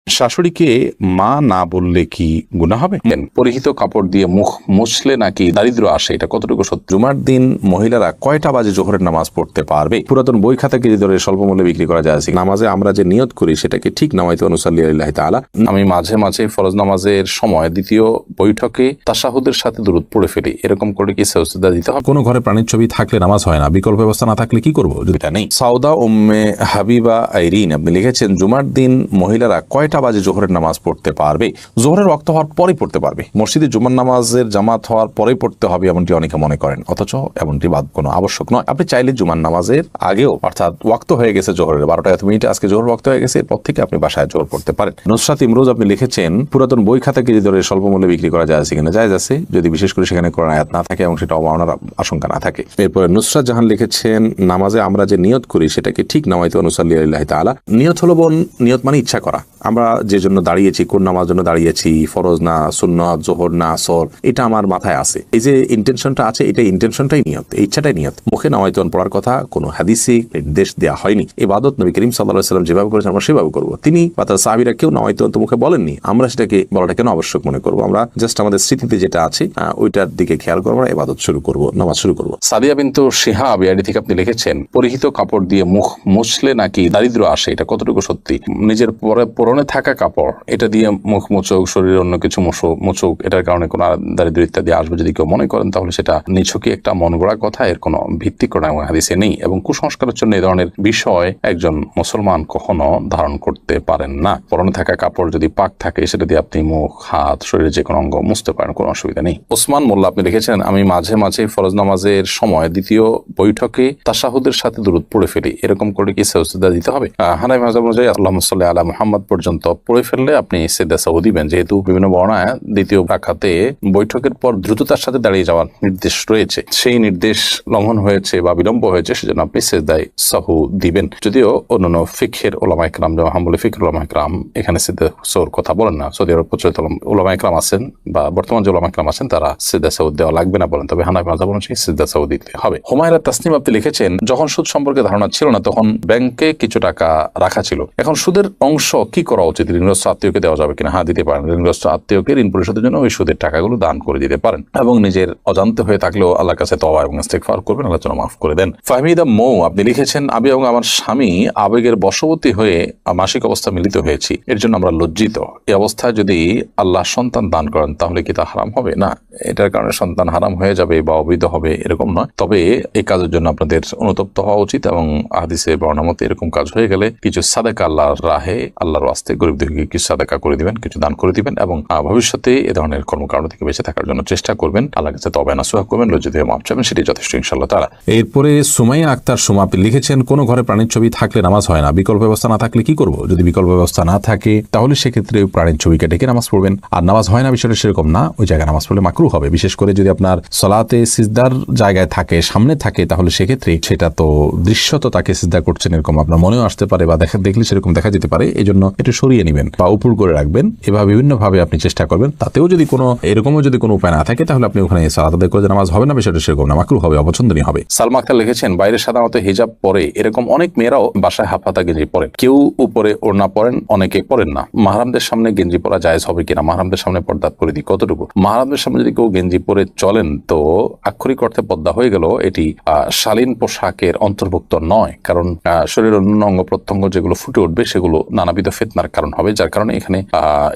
শাশুড়িকে মা না বললে কি গুনাহ হবে? পরিহিত কাপড় দিয়ে মুখ মুছলে নাকি দারিদ্র আসে, এটা কতটুকু সত্যি? জুমার দিন মহিলারা কয়টা বাজে জোহরের নামাজ পড়তে পারবে? পুরাতন বই খাতা কেজি দরে স্বল্প মূল্যে বিক্রি করা যায়। নামাজে আমরা যে নিয়ত করি সেটাকে ঠিক নামাইতে অনুসাল্লি আল্লাহি তাআলা। আমি মাঝে মাঝে ফরজ নামাজের সময় দ্বিতীয় বৈঠকে তাশাহুদের সাথে দুরূদ পড়ে ফেলি, এরকম করে কি সাজদা দিতে হবে? কোনো ঘরে প্রাণীর ছবি থাকলে নামাজ হয় না, বিকল্প ব্যবস্থা না থাকলে কি করবো? এটা নেই। সাউদা উম্মে হাবিবা আইরিন আপনি লিখেছেন, জুমার দিন মহিলারা কয়টা বাজে জোহরের নামাজ পড়তে পারবে? জোহরের ওয়াক্ত হওয়ার পরেই পড়তে পারবে। মসজিদে জুমার নামাজের জামাত হওয়ার পরেই পড়তে হবে এমনটি অনেকে মনে করেন, অথচ এমনটি কোনো আবশ্যক নয়। আপনি চাইলে জুমার নামাজের আগেও, অর্থাৎ ওয়াক্ত হয়ে গেছে জোহরের 12টা 1 মিনিটে, আজকে জোহর ওয়াক্ত হয়ে গেছে, এরপর থেকে আপনি বাসায় জোহর পড়তে পারেন। নুসরাত ইমরোজ আপনি লিখেছেন, পুরাতন বই খাতা কেজি দরে স্বল্প মূল্যে বিক্রি করা যায় কিনা? জায়েজ আছে, যদি বিশেষ করে সেখানে কোরআন আয়াত না থাকে এবং সেটা অবমাননার আশঙ্কা না থাকে। এরপরে নুসরাত জাহান লিখেছেন, নামাজে আমরা যে নিয়ত করি সেটাকে ঠিক নামাইতে অনুসাল্লি আল্লাহি তাআলা। নিয়ত হলো বোন, নিয়ত মানে ইচ্ছা করা। আমরা যে জন্য দাঁড়িয়েছি, কোন নামাজ জন্য দাঁড়িয়েছি, ফরজ না সুন্নাত, জোহর না আসর, এটা আমার মাথায় আছে। এই যে ইন্টেনশনটা আছে, এটা ইন্টেনশনটাই নিয়ত, এই ইচ্ছাটাই নিয়ত। মুখে নামাইতন পড়ার কথা কোনো হাদিসে নির্দেশ দেওয়া হয়নি। ইবাদত নবী করিম সাল্লাল্লাহু আলাইহি ওয়াসাল্লাম যেভাবে করেছেন আমরা সেভাবে করবো। তিনি বা তার সাহাবীরা কেউ নামাইতন তো মুখে বলেননি, আমরা সেটাকে বলাটা কেন আবশ্যক মনে করবো? আমরা জাস্ট আমাদের স্মৃতিতে যেটা আছে ওইটার দিকে খেয়াল করবো, আমরা ইবাদত শুরু করবো, নামাজ শুরু করবো। সাদিয়া বিনতু শিহাব ইয়ারি থেকে আপনি লিখেছেন, পরিহিত কাপড় দিয়ে মুখ মুছলে নাকি দারিদ্র আসে, এটা কতটুকু সত্যি? নিজের পরনে থাকা কাপড়, এটা দিয়ে মুখ মুছুক, শরীরে অন্য কিছু মুছুক, এটার কারণে কোনো দারিদ্র ইত্যাদি আসবে যদি কেউ মনে করেন, তাহলে সেটা নিছকই একটা মন গড়া কথা, এর কোনো ভিত্তি কোনো হাদিসে নেই। এবং কুসংস্কারের জন্য এই ধরনের বিষয় একজন মুসলমান কখনো ধারণ করতে পারেন না। পরনে থাকা কাপড় যদি পাক থাকে, সেটা দিয়ে আপনি মুখ, হাত, শরীরের যে কোনো অঙ্গ মুছতে পারেন, কোনো অসুবিধা নেই। ওসমান মোল্লা আপনি লিখেছেন, আমি মাঝে মাঝে ফরজ নামাজের সময় দ্বিতীয় বৈঠকে তাশাহুদের সাথে দুরূদ পড়ে ফেলি, এরকম করে কি সাজদা দিতে হবে? হানাফি মাযহাব অনুযায়ী আল্লাহুম্মা সাল্লি আলা মুহাম্মদ পর্যন্ত পড়ে ফেললে আপনি সিজদা সাহু দিবেন, যেহেতু বিভিন্ন বর্ণায় দ্বিতীয় রাকাতে বৈঠকের পর দ্রুততার সাথে দাঁড়িয়ে যাওয়ার নির্দেশ রয়েছে। সেই নির্দেশ লঙ্ঘন হয়েছে বা বিলম্ব হয়েছে, সেজন্য আপনি সিজদায়ে সাহু দিবেন। যদিও অন্যান্য ফিকহের উলামা ইকরাম, যেমন হাম্বলি ফিকহের উলামা ইকরাম এখানে সিজদা সাহুর কথা বলেন না। সৌদি আরব প্রচলিত উলামা ইকরাম আছেন বা বর্তমান যে উলামা ইকরাম আছেন, তারা সিজদা সাহু দেওয়া লাগবে না বলেন, তবে হানাফি মাযহাব অনুযায়ী সিজদা সাহু দিতে হবে। হুমায়রা তাসনিম আপনি লিখেছেন, যখন সুদ সম্পর্কে ধারণা ছিল না, তখন ব্যাংকে কিছু টাকা রাখা ছিল, এখন সুদের অংশ কি করা উচিত? ঋণগ্রস্ত আত্মীয়কে দেওয়া যাবে কিনা? হ্যাঁ, দিতে পারেন। ঋণগ্রস্ত আত্মীয়কে ঋণ পরিশোধের জন্য ওই সুদের টাকাগুলো দান করে দিতে পারেন, এবং নিজের অজান্তে হয়ে থাকলেও আল্লাহর কাছে তওবা এবং ইস্তেগফার করবেন, আল্লাহ যেন মাফ করে দেন। ফাহমিদা মৌ আপনি লিখেছেন, আমি এবং আমার স্বামী আবেগের বশবর্তী হয়ে মাসিক অবস্থা মিলিত হয়েছি, এর জন্য আমরা লজ্জিত। এই অবস্থায় যদি আল্লাহ সন্তান দান করেন, তাহলে কি তা হারাম হবে? না, এটার কারণে সন্তান হারাম হয়ে যাবে বা অবৈধ হবে এরকম নয়। তবে এই কাজের জন্য আপনাদের অনুতপ্ত হওয়া উচিত, এবং হাদিসে বর্ণনা মতে এরকম কাজ হয়ে গেলে কিছু সাদাকা আল্লাহর রাহে, আল্লাহর ওয়াস্তে গরিব দুঃখীকে কিছু সাদাকা করে দিবেন, কিছু দান করে দিবেন, এবং ভবিষ্যতে এ ধরনের কর্মকাণ্ড থেকে বেঁচে থাকার জন্য চেষ্টা করবেন। আল্লাহর কাছে তওবা নাসুহা করবেন, লজ্জিত হয়ে মাফ চাইবেন, সেটাই যথেষ্ট ইনশাআল্লাহ তাআলা। এরপরে সুমাইয়া আক্তার সুমা আপনি লিখেছেন, কোন ঘরে প্রাণীর ছবি থাকলে নামাজ হয় না, বিকল্প ব্যবস্থা না থাকলে কি করব? যদি বিকল্প ব্যবস্থা না থাকে, তাহলে সেক্ষেত্রে প্রাণীর ছবিকে ডেকে নামাজ পড়বেন। আর নামাজ হয় না বিষয়টা সেরকম না, ওই জায়গায় নামাজ পড়লে মাকরুহ হবে। বিশেষ করে যদি আপনার সালাতে সিজদার জায়গায় থাকে, সামনে থাকে, তাহলে সেক্ষেত্রে সেটা তো দৃশ্যত তাকে সিজদা করছেন এরকম আপনার মনেও আসতে পারে, বা দেখলে সেরকম দেখা যেতে পারে। এই জন্য একটু সরিয়ে নেবেন বা উপর করে রাখবেন। এভাবে বিভিন্ন ভাবে আপনি চেষ্টা করবেন। তাতেও যদি কোনো এরকমও যদি কোনো উপায় না থাকে, তাহলে আপনি ওখানে সালাত আদায় করে নামাজ হবে না, বিষয়টা সেরকম না, মাকরুহ হবে, অপছন্দনীয় হবে। সালমা আক্তার লিখেছেন, বাইরে সাধারণত হিজাব পরে, এরকম অনেক মেয়েরাও বাসায় হাফহাতা গেঞ্জি পরেন, কেউ উপরে ওড়না পরেন, অনেকে পরেন না। মাহরামদের সামনে গেঞ্জি পরা জায়েজ হবে কিনা? মাহরামদের সামনে পর্দার পরিধি কতটুকু? মাহরামদের সামনে যদি কেউ গেঞ্জি পরে চলেন, তো আক্ষরিক অর্থে পর্দা হয়ে গেল, এটি শালীন পোশাকের অন্তর্ভুক্ত নয়। কারণ শরীরের অন্যান্য অঙ্গ প্রত্যঙ্গ যেগুলো ফুটে উঠবে, সেগুলো নানাবিধ ফিতনার কারণ হবে, যার কারণে এখানে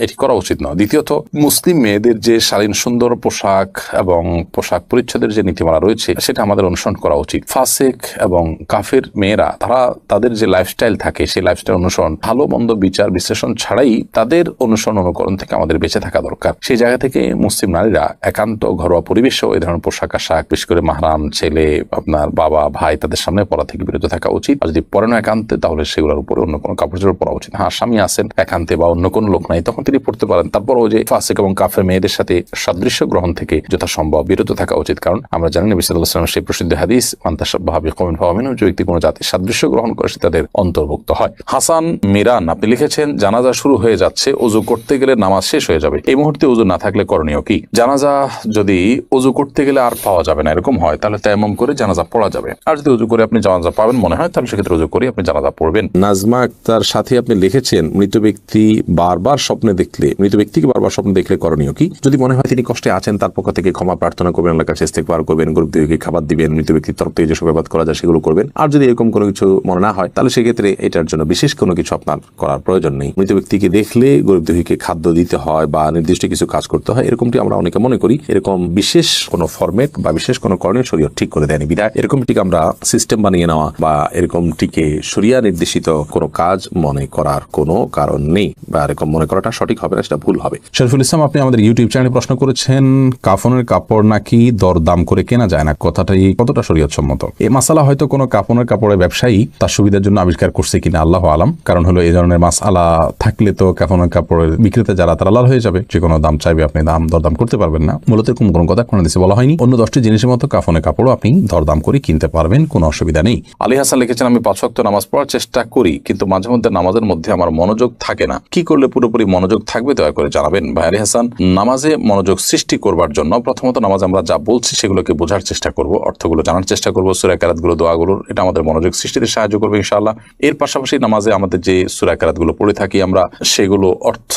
এটি করা উচিত নয়। দ্বিতীয়ত, মুসলিম মেয়েদের যে শালীন সুন্দর পোশাক এবং পোশাক পরিচ্ছদের যে নীতিমালা রয়েছে, সেটা আমাদের অনুসরণ করা উচিত। ফাসিক এবং কাফের মেয়েরা, তারা তাদের যে লাইফস্টাইল থাকে, সেই লাইফস্টাইল অনুসরণ, ভালো মন্দ বিচার বিশ্লেষণ ছাড়াই তাদের অনুসরণ অনুকরণ থেকে আমাদের বেঁচে থাকা দরকার। সেই জায়গা থেকে মুসলিম নারীরা একান্ত ঘরোয়া পরিবেশেও এই ধরনের পোশাক আশাক, বিশেষ করে মাহরাম ছেলে, আপনার বাবা, ভাই, তাদের সামনে পরা থেকে বিরত থাকা উচিত। আর যদি পরে না একান্তে, তাহলে সেগুলোর উপরে অন্য কোনো কাপড় চোপড় পরা উচিত। হ্যাঁ, স্বামী আছেন একান্তে বা অন্য কোনো লোক নাই, তখন তিনি পড়তে পারেন। তারপরও যে ফাসিক এবং কাফের মেয়েদের সাথে সাদৃশ্য গ্রহণ থেকে যথাসম্ভব বিরত থাকা উচিত। কারণ আমরা জানি নবী সাল্লাল্লাহু আলাইহি ওয়াসাল্লামের সেই প্রসিদ্ধ হাদিস, মান তাশাব্বাহা বিকওমিন ফাহুয়া মিনহুম, যে ব্যক্তি কোনো জাতির সাদৃশ্য গ্রহণ করে সে তাদের অন্তর্ভুক্ত হয়। হাসান মিরান আপনি লিখেছেন, জানাজা শুরু হয়ে যাচ্ছে, ওযু করতে গেলে নামাজ শেষ হয়ে যাবে, এই মুহূর্তে ওযু না থাকলে করণীয় কি? জানাজা যদি ওযু করতে গেলে আর পাওয়া যাবে না এরকম হয়, তাহলে তায়াম্মুম করে জানাজা পড়া যাবে। আর যদি ওযু করে আপনি জানাজা পাবেন মনে হয়, তাহলে সেক্ষেত্রে ওযু করে আপনি জানাজা পড়বেন। নাজমা আক্তার সাথে আপনি লিখেছেন, মৃত ব্যক্তি বারবার স্বপ্নে দেখলে, মৃত ব্যক্তিকে বারবার স্বপ্নে দেখলে করণীয় কি? যদি মনে হয় তিনি কষ্টে আছেন, তার পক্ষ থেকে ক্ষমা প্রার্থনা করবেন, আল্লাহর কাছে ইস্তেগফার করবেন, গরিব দুঃখীকে খাবার দিবেন, মৃত ব্যক্তির তরফ থেকে যেসব ইবাদত করা যায় সেগুলো করবেন। আর যদি এরকম কোনো কিছু মনে না হয়, তাহলে সেক্ষেত্রে এটার জন্য বিশেষ কোনো কিছু আপনার করার প্রয়োজন নেই। মৃত ব্যক্তিকে দেখলে গরিব দুঃখীকে খাদ্য দিতে হয় বা নির্দিষ্ট কিছু কাজ করতে হয়, এরকমটি আমরা অনেকে মনে করি। এরকম বিশেষ কোনো ফরম্যাট বা বিশেষ কোনো করণীয় শরীয়ত ঠিক করে দেয়নি। বিধায় এরকমটিকে আমরা সিস্টেম বানিয়ে নেওয়া বা এরকমটিকে শরিয়া নির্দেশিত কোনো কাজ মনে করার কোনো কারণ নেই, বা এরকম মনে করাটা সঠিক হবে না, সেটা ভুল হবে। শরীফুল ইসলাম, আপনি আমাদের ইউটিউব চ্যানেলে প্রশ্ন করেছেন, কাফনের কাপড় নাকি দরদাম করে কেনা যায় না, কথাটাই কতটা শরীয়ত সম্মত? এই মাসালা হয়তো কোনো কাফনের কাপড়ের ব্যবসায়ী তার সুবিধার জন্য আবিষ্কার করছে কিনা আল্লাহ আলাম। কারণ হলো এই ধরনের মাসালা থাকলে তো কাফনের কাপড়ের বিক্রেতা যারা তারা লাল হয়ে যাবে, যে কোনো দাম চাইবে, আপনি দাম দরদাম করতে পারবেন না। মূলত এরকম কোনো কথা কোনো দেশে বলা হয়নি। অন্য 10টি জিনিসের মতো কাফনের কাপড়ও আপনি দরদাম করে কিনতে পারবেন, কোনো অসুবিধা নেই। আলী হাসান লিখেছেন, আমি 5 ওয়াক্ত নামাজ পড়ার চেষ্টা করি, কিন্তু মাঝে মধ্যে নামাজের মধ্যে আমার মনোযোগ থাকে না। কি করলে পুরোপুরি মনোযোগ থাকবে দয়া করে জানাবেন। ভাই আলী হাসান, নামাজে মনোযোগ সৃষ্টি করবার জন্য প্রথমত নামাজ আমরা যা বলছি সেগুলোকে বোঝার চেষ্টা করব, অর্থগুলো জানার চেষ্টা করব, সূরা কারাতগুলো, দোয়াগুলোর, এটা আমাদের মনোযোগ সৃষ্টিতে সাহায্য করবে ইনশাআল্লাহ। এর পাশাপাশি নামাজে আমাদের যে সূরা কারাতগুলো পড়ে থাকি আমরা, সেগুলো অর্থ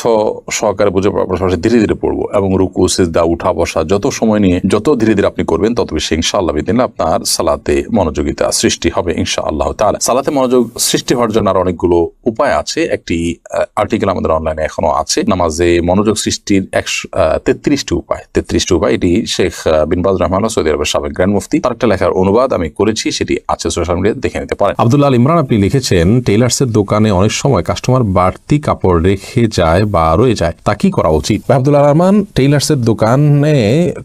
সহকারে বুঝে পাশাপাশি ধীরে ধীরে পড়বো, এবং রুকু, সিজদা, উঠা বসা যত সময় নিয়ে যত ধীরে ধীরে আপনি করবেন তত বেশি ইনশাআল্লাহ বিদিনিল্লাহ আপনার সালাতে মনোযোগিতা সৃষ্টি হবে ইনশাআল্লাহ তাআলা। সালাতে মনোযোগ সৃষ্টি হওয়ার জন্য আর অনেকগুলো উপায় আছে। একটি আর্টিকেল আমাদের অনলাইনে এখনো আছে, নামাজে মনোযোগ সৃষ্টির 33টি উপায়। এটি শেখ বিন বাজ রাহমাতুল্লাহ, সৌদি আরবের সাবেক গ্র্যান্ড মুফতি, তার একটা লেখার অনুবাদ আমি করেছি, সেটি আছে সোশ্যাল মিডিয়াতে, দেখে নিতে পারেন। আব্দুল্লাহ আল ইমরান, আপনি লিখেছেন, টেইলার্সের দোকানে অনেক সময় কাস্টমার বাড়তি কাপড় রেখে যায় বা রয়ে যায়, তা কি করা উচিত? আব্দুল্লাহ রহমান, টেইলার্সের দোকানে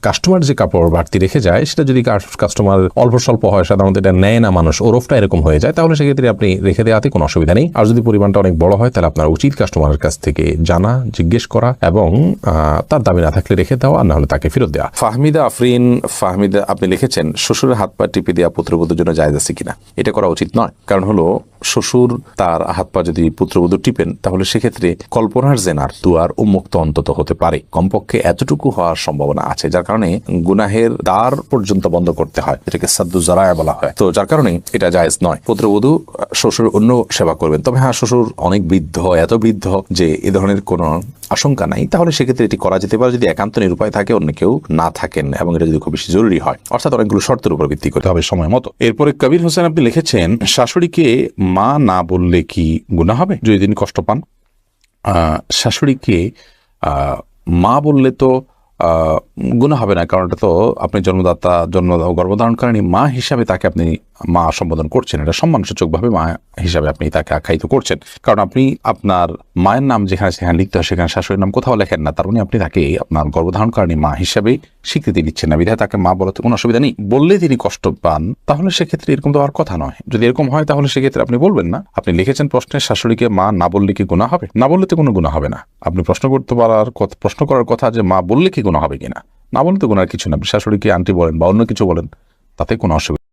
কাস্টমার যে কাপড় বাড়তি রেখে যায়, সেটা যদি কাস্টমার অল্প স্বল্প হয়, সাধারণত এটা নেয় না মানুষ, ওরফটা এরকম হয়ে যায়, তাহলে সেক্ষেত্রে আপনি রেখে দেওয়াতে কোনো অসুবিধা নেই। আর যদি পরিমাণটা অনেক বড় হয়, তাহলে আপনার উচিত কাস্টমারের কাছ থেকে জানা, জিজ্ঞেস করা এবং তার দাবি না থাকলে রেখে দেওয়া, আর না হলে তাকে ফেরত দেওয়া। ফাহমিদা আফরিন, আপনি লিখেছেন, শ্বশুরের হাত পা টিপে দেওয়া পুত্রবধূর জন্য জায়েজ আছে কিনা? এটা করা উচিত নয়। কারণ হলো শ্বশুর তার হাত পা যদি পুত্রবধূ টিপেন, তাহলে সেক্ষেত্রে কল্পনার জেনার দুয়ার উন্মুক্ত অন্তত হতে পারে, কমপক্ষে এতটুকু হওয়ার সম্ভাবনা আছে, যার কারণে গুনাহের দ্বার পর্যন্ত বন্ধ করতে হয়, এটাকে সাদ্দু জারায়া বলা হয়। তো যার কারণে এটা জায়েজ নয়। পুত্রবধূ শ্বশুর অন্য সেবা করবেন, তবে হ্যাঁ, শ্বশুর অনেক বৃদ্ধ, এত বৃদ্ধ যে এ ধরনের কোনো আশঙ্কা নাই, তাহলে সেক্ষেত্রে এটি করা যেতে পারে, যদি একান্ত নিরুপায় থাকে, অন্য কেউ না থাকেন, এবং এটা যদি খুব বেশি জরুরি হয়, অর্থাৎ অনেকগুলো শর্তের উপর ভিত্তি করতে হবে সময় মতো। এরপরে কবির হোসেন, আপনি লিখেছেন, শাশুড়িকে মা না বললে কি গুনাহ হবে যদি তিনি কষ্ট পান? শাশুড়িকে মা বললে তো গুনাহ হবে না, কারণ এটা তো আপনি গর্ভধারণকারিণী মা হিসাবে তাকে আপনি মা সম্বোধন করছেন, এটা সম্মানসূচকভাবে মা হিসাবে আপনি তাকে আখ্যায়িত করছেন। কারণ আপনি আপনার মায়ের নাম যেখানে সেখানে লিখতে হয়, সেখানে শাশুড়ির নাম কোথাও লেখেন না, তার মানে আপনি তাকে আপনার গর্ভধারণকারিণী মা হিসাবে স্বীকৃতি দিচ্ছেন না, বিধায় তাকে মা বলতে কোনো অসুবিধা নেই। বললে তিনি কষ্ট পান, তাহলে সেক্ষেত্রে এরকম তো আর কথা নয়। যদি এরকম হয়, তাহলে সেক্ষেত্রে আপনি বলবেন না। আপনি লিখেছেন প্রশ্নে, শাশুড়িকে মা না বললে কি গুনাহ হবে? না বললে তো কোনো গুনাহ হবে না। আপনি প্রশ্ন করার কথা যে মা বললে কি গুনাহ হবে কিনা, না বললে তো গুনার কিছু না। শাশুড়িকে আন্টি বলেন বা অন্য কিছু বলেন, তাতে কোনো অসুবিধা